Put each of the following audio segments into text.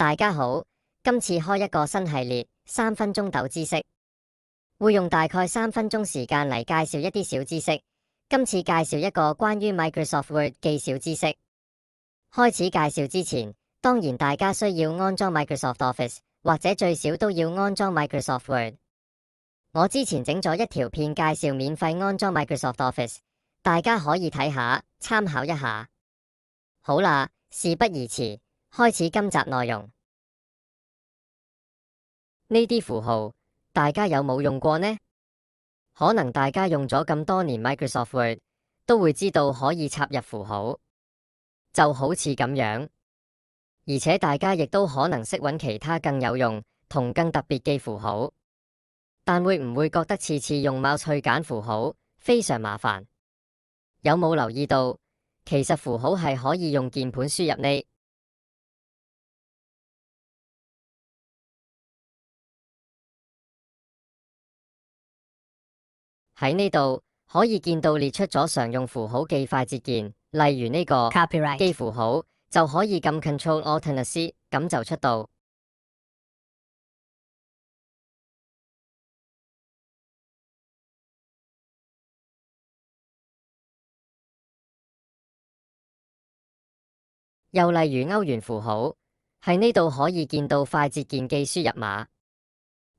大家好，今次開一個新系列3分鐘抖知識，會用大概3分鐘時間嚟介紹一啲小知識。今次介紹一個關於 Microsoft Word 嘅小知識。開始介紹之前，當然大家需要安裝 Microsoft Office， 或者最少都要安裝 Microsoft Word。我之前整咗一條片介紹免費安裝 Microsoft Office， 大家可以睇下，參考一下。好啦，事不宜遲，開始今集內容。呢啲符號，大家有冇用過呢？可能大家用咗咁多年 Microsoft Word， 都會知道可以插入符號，就好似咁樣。而且大家亦都可能識揾其他更有用同更特別嘅符號，但會唔會覺得次次用 mouse 去揀符號非常麻煩？有冇留意到，其實符號係可以用鍵盤輸入呢？喺呢度可以見到列出咗常用符號嘅快捷鍵，例如呢個嘅符號就可以撳 Ctrl+Alt+C， 咁就出到。又例如歐元符號，喺呢度可以見到快捷鍵嘅輸入碼，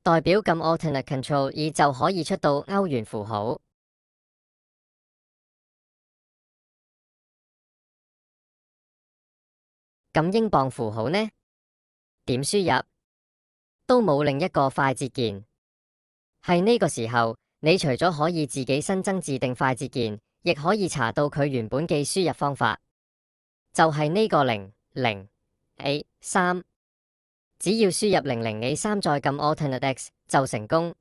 代表撳 Alt+Ctrl+E 就可以出到歐元符號。咁英鎊符號呢？點輸入？都冇另一個快捷鍵。係呢個時候，你除咗可以自己新增自定快捷鍵，亦可以查到佢原本嘅輸入方法，就係呢個00A3。只要輸入00A3再撳 Alt+X 就成功。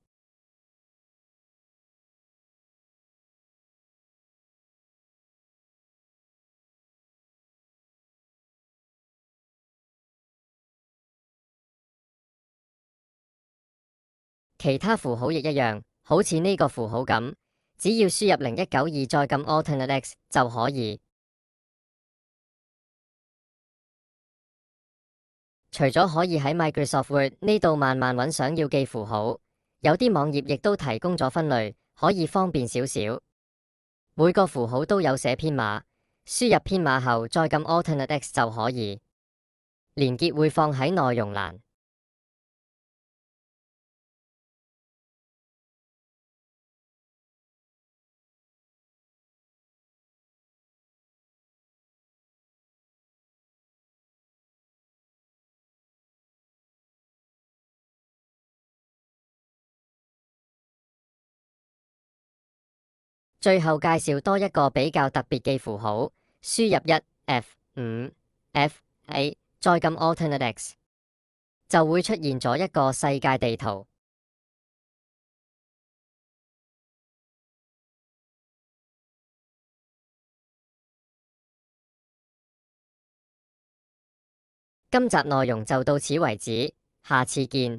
其他符號亦一樣，好似呢個符號咁，只要輸入0192再撳 Alt+X 就可以。除咗可以喺 Microsoft Word 呢度慢慢揾想要嘅符號，有啲網頁亦都提供咗分類，可以方便少少。每個符號都有寫編碼，輸入編碼後再撳 Alt+X 就可以。連結會放喺內容欄。最後介紹多一個比較特別嘅符號，輸入1F5FA，再撳 Alt+X， 就會出現咗一個世界地圖。今集內容就到此為止，下次見。